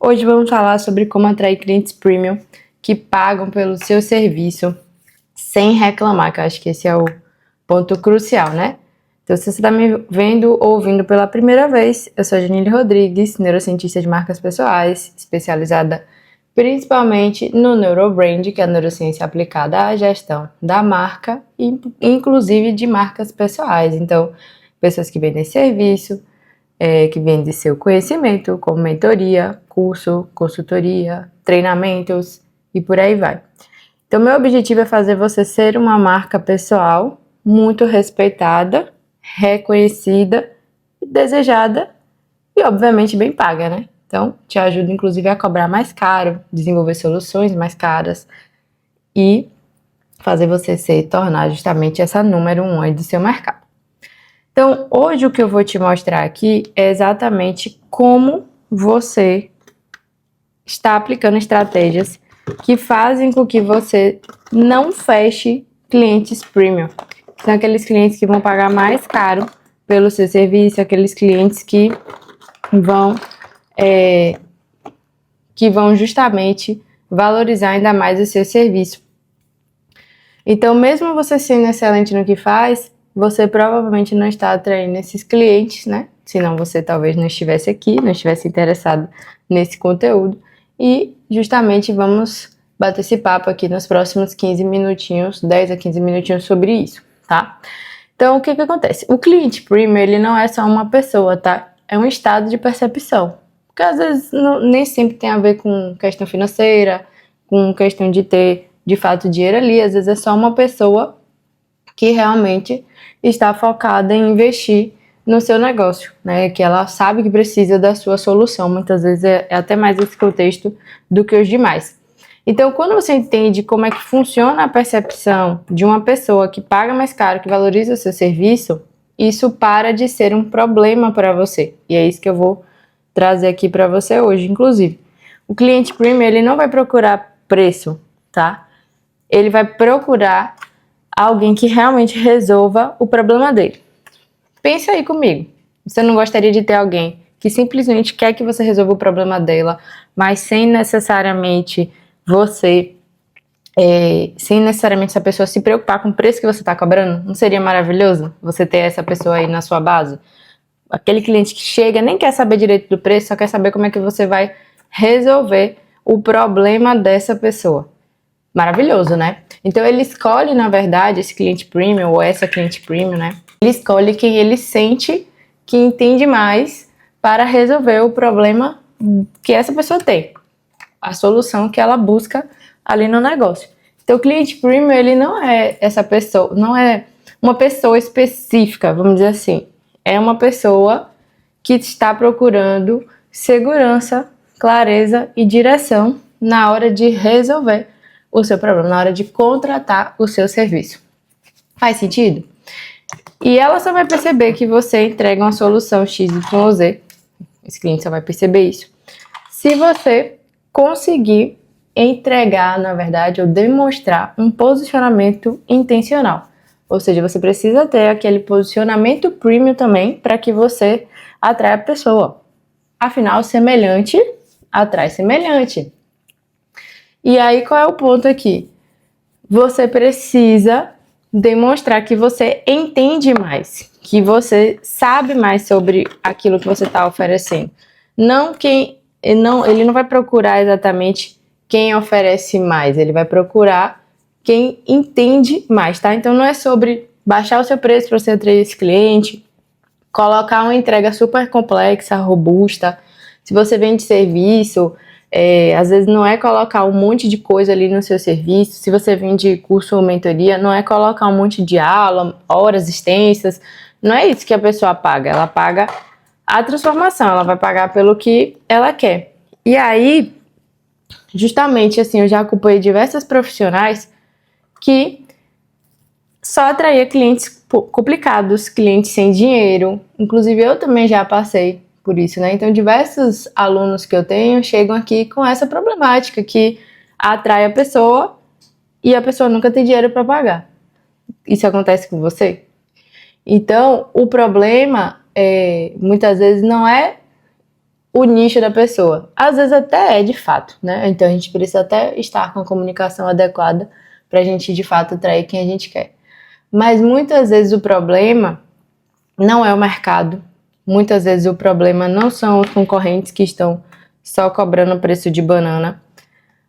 Hoje vamos falar sobre como atrair clientes premium que pagam pelo seu serviço sem reclamar, que eu acho que esse é o ponto crucial, né? Então, se você está me vendo ou ouvindo pela primeira vez, eu sou a Janine Rodrigues, neurocientista de marcas pessoais, especializada principalmente no neurobrand, que é a neurociência aplicada à gestão da marca, e inclusive de marcas pessoais. Então, pessoas que vendem serviço, que vendem seu conhecimento, como mentoria, curso, consultoria, treinamentos e por aí vai. Então, meu objetivo é fazer você ser uma marca pessoal muito respeitada, reconhecida, desejada e, obviamente, bem paga, né? Então, te ajuda, inclusive, a cobrar mais caro, desenvolver soluções mais caras e fazer você se tornar justamente essa número 1 aí do seu mercado. Então, hoje o que eu vou te mostrar aqui é exatamente como você está aplicando estratégias que fazem com que você não feche clientes premium. São aqueles clientes que vão pagar mais caro pelo seu serviço, aqueles clientes que vão justamente valorizar ainda mais o seu serviço. Então, mesmo você sendo excelente no que faz, você provavelmente não está atraindo esses clientes, né? Senão você talvez não estivesse aqui, não estivesse interessado nesse conteúdo. E justamente vamos bater esse papo aqui nos próximos 15 minutinhos, 10 a 15 minutinhos sobre isso, tá? Então, o que acontece? O cliente premium, ele não é só uma pessoa, tá? É um estado de percepção. Porque às vezes nem sempre tem a ver com questão financeira, com questão de ter de fato dinheiro ali. Às vezes é só uma pessoa que realmente está focada em investir no seu negócio, né? Que ela sabe que precisa da sua solução. Muitas vezes é até mais esse contexto do que os demais. Então, quando você entende como é que funciona a percepção de uma pessoa que paga mais caro, que valoriza o seu serviço, isso para de ser um problema para você. E é isso que eu vou trazer aqui para você hoje, inclusive. O cliente premium, ele não vai procurar preço, tá? Ele vai procurar alguém que realmente resolva o problema dele. Pensa aí comigo. Você não gostaria de ter alguém que simplesmente quer que você resolva o problema dela, mas sem necessariamente essa pessoa se preocupar com o preço que você está cobrando? Não seria maravilhoso você ter essa pessoa aí na sua base? Aquele cliente que chega, nem quer saber direito do preço, só quer saber como é que você vai resolver o problema dessa pessoa. Maravilhoso, né? Então ele escolhe, na verdade, esse cliente premium ou essa cliente premium, né? Ele escolhe quem ele sente que entende mais para resolver o problema que essa pessoa tem, a solução que ela busca ali no negócio. Então o cliente premium, ele não é essa pessoa, não é uma pessoa específica, vamos dizer assim. É uma pessoa que está procurando segurança, clareza e direção na hora de resolver o seu problema, na hora de contratar o seu serviço. Faz sentido? E ela só vai perceber que você entrega uma solução XYZ, esse cliente só vai perceber isso, se você conseguir entregar, na verdade, ou demonstrar um posicionamento intencional. Ou seja, você precisa ter aquele posicionamento premium também para que você atraia a pessoa. Afinal, semelhante atrai semelhante. E aí, qual é o ponto aqui? Você precisa demonstrar que você entende mais, que você sabe mais sobre aquilo que você está oferecendo. Ele não vai procurar exatamente quem oferece mais, ele vai procurar quem entende mais, tá? Então não é sobre baixar o seu preço para você atrair esse cliente, colocar uma entrega super complexa, robusta. Se você vende serviço, às vezes não é colocar um monte de coisa ali no seu serviço. Se você vende curso ou mentoria, não é colocar um monte de aula, horas extensas. Não é isso que a pessoa paga. Ela paga a transformação, ela vai pagar pelo que ela quer. E aí, justamente assim, eu já acompanhei diversos profissionais que só atraía clientes complicados, clientes sem dinheiro. Inclusive, eu também já passei por isso, né? Então, diversos alunos que eu tenho chegam aqui com essa problemática que atrai a pessoa e a pessoa nunca tem dinheiro para pagar. Isso acontece com você? Então, o problema muitas vezes não é o nicho da pessoa. Às vezes até é de fato, né? Então a gente precisa até estar com a comunicação adequada para a gente de fato atrair quem a gente quer. Mas muitas vezes o problema não é o mercado, muitas vezes o problema não são os concorrentes que estão só cobrando o preço de banana.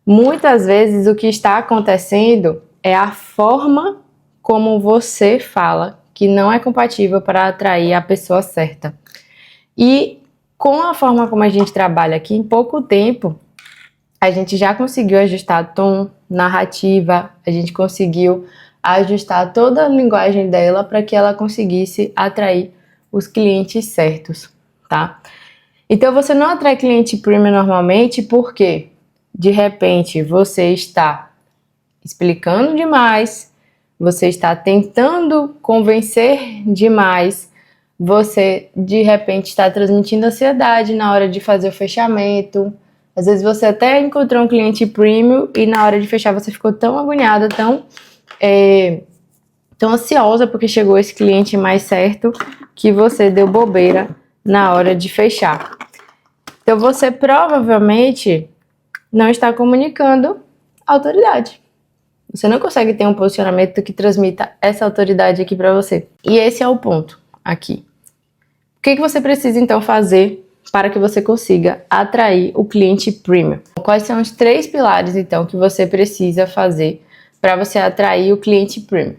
Muitas vezes o que está acontecendo é a forma como você fala que não é compatível para atrair a pessoa certa. E com a forma como a gente trabalha aqui, em pouco tempo, a gente já conseguiu ajustar tom, narrativa, a gente conseguiu ajustar toda a linguagem dela para que ela conseguisse atrair os clientes certos, tá? Então você não atrai cliente premium normalmente porque de repente você está explicando demais, você está tentando convencer demais, você de repente está transmitindo ansiedade na hora de fazer o fechamento. Às vezes você até encontrou um cliente premium e na hora de fechar você ficou tão agoniada, tão ansiosa porque chegou esse cliente mais certo que você deu bobeira na hora de fechar. Então você provavelmente não está comunicando autoridade. Você não consegue ter um posicionamento que transmita essa autoridade aqui para você. E esse é o ponto aqui. O que você precisa então fazer para que você consiga atrair o cliente premium? Quais são os 3 pilares então que você precisa fazer para você atrair o cliente premium?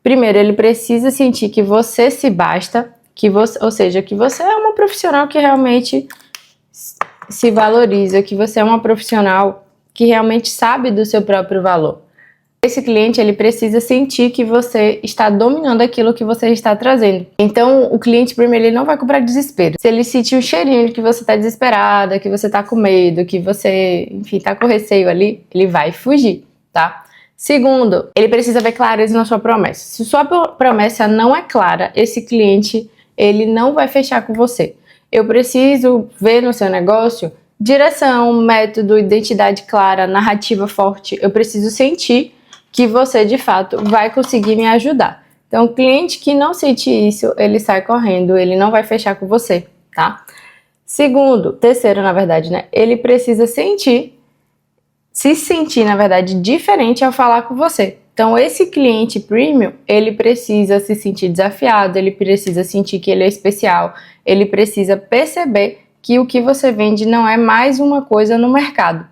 Primeiro, ele precisa sentir que você se basta, ou seja, que você é uma profissional que realmente se valoriza, que você é uma profissional que realmente sabe do seu próprio valor. Esse cliente, ele precisa sentir que você está dominando aquilo que você está trazendo. Então, o cliente primeiro, ele não vai comprar desespero. Se ele sentir o cheirinho de que você está desesperada, que você está com medo, que você, enfim, está com receio ali, ele vai fugir, tá? Segundo, ele precisa ver clareza na sua promessa. Se sua promessa não é clara, esse cliente, ele não vai fechar com você. Eu preciso ver no seu negócio direção, método, identidade clara, narrativa forte. Eu preciso sentir que você, de fato, vai conseguir me ajudar. Então, o cliente que não sente isso, ele sai correndo, ele não vai fechar com você, tá? Terceiro, na verdade, né? Ele precisa se sentir, na verdade, diferente ao falar com você. Então, esse cliente premium, ele precisa se sentir desafiado, ele precisa sentir que ele é especial, ele precisa perceber que o que você vende não é mais uma coisa no mercado.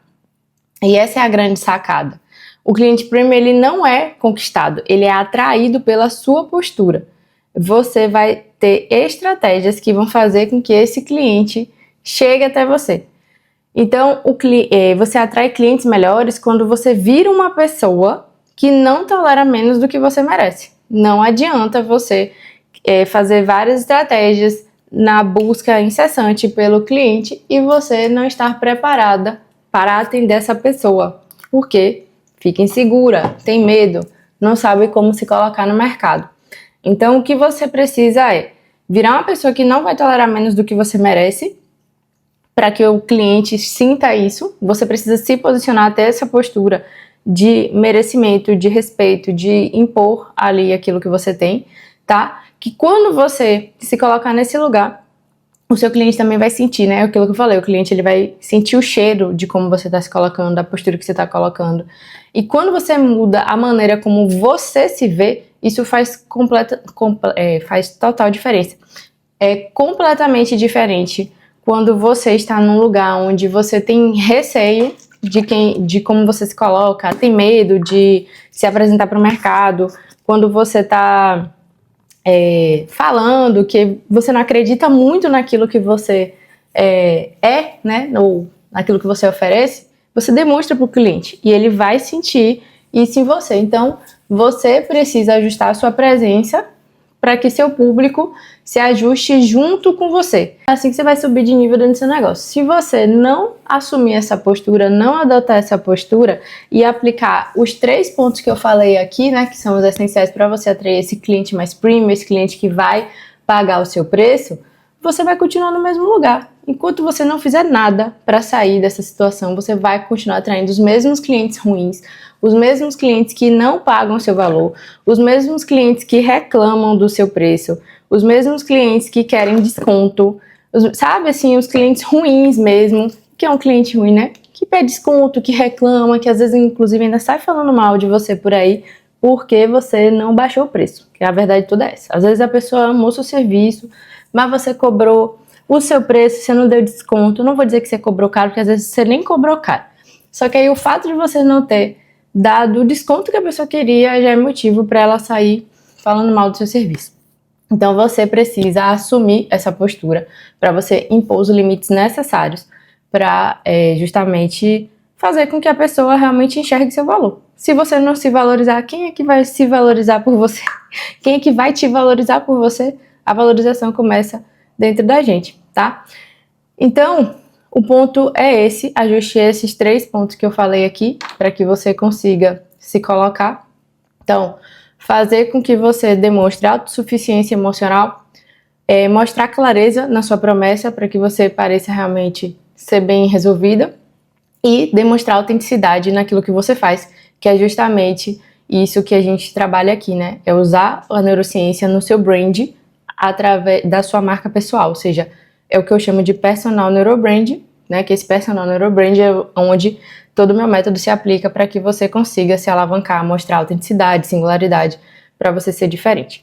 E essa é a grande sacada. O cliente premium, ele não é conquistado, ele é atraído pela sua postura. Você vai ter estratégias que vão fazer com que esse cliente chegue até você. Então, você atrai clientes melhores quando você vira uma pessoa que não tolera menos do que você merece. Não adianta você fazer várias estratégias na busca incessante pelo cliente e você não estar preparada para atender essa pessoa. Por quê? Fica insegura, tem medo, não sabe como se colocar no mercado. Então, o que você precisa é virar uma pessoa que não vai tolerar menos do que você merece, para que o cliente sinta isso. Você precisa se posicionar até essa postura de merecimento, de respeito, de impor ali aquilo que você tem, tá? Que quando você se colocar nesse lugar, o seu cliente também vai sentir, né? Aquilo que eu falei, o cliente ele vai sentir o cheiro de como você está se colocando, da postura que você está colocando. E quando você muda a maneira como você se vê, isso faz total diferença. É completamente diferente quando você está num lugar onde você tem receio de como você se coloca, tem medo de se apresentar para o mercado, quando você está falando que você não acredita muito naquilo que você né, ou naquilo que você oferece, você demonstra para o cliente e ele vai sentir isso em você. Então, você precisa ajustar a sua presença para que seu público se ajuste junto com você. É assim que você vai subir de nível dentro do seu negócio. Se você não assumir essa postura, não adotar essa postura e aplicar os 3 pontos que eu falei aqui, né, que são os essenciais para você atrair esse cliente mais premium, esse cliente que vai pagar o seu preço, você vai continuar no mesmo lugar. Enquanto você não fizer nada para sair dessa situação, você vai continuar atraindo os mesmos clientes ruins, os mesmos clientes que não pagam o seu valor, os mesmos clientes que reclamam do seu preço, os mesmos clientes que querem desconto. Sabe, assim, os clientes ruins mesmo, que é um cliente ruim, né? Que pede desconto, que reclama, que às vezes, inclusive, ainda sai falando mal de você por aí, porque você não baixou o preço, que a verdade toda é essa. Às vezes a pessoa amou seu serviço, mas você cobrou o seu preço, você não deu desconto. Não vou dizer que você cobrou caro, porque às vezes você nem cobrou caro. Só que aí o fato de você não ter dado o desconto que a pessoa queria já é motivo para ela sair falando mal do seu serviço. Então você precisa assumir essa postura para você impor os limites necessários para justamente fazer com que a pessoa realmente enxergue seu valor. Se você não se valorizar, quem é que vai se valorizar por você? Quem é que vai te valorizar por você? A valorização começa dentro da gente, tá? Então, o ponto é esse, ajuste esses 3 pontos que eu falei aqui, para que você consiga se colocar. Então, fazer com que você demonstre autossuficiência emocional, mostrar clareza na sua promessa, para que você pareça realmente ser bem resolvida, e demonstrar autenticidade naquilo que você faz, que é justamente isso que a gente trabalha aqui, né? É usar a neurociência no seu brand através da sua marca pessoal, ou seja, é o que eu chamo de personal neurobrand, né? Que esse personal neurobrand é onde todo o meu método se aplica para que você consiga se alavancar, mostrar autenticidade, singularidade, para você ser diferente.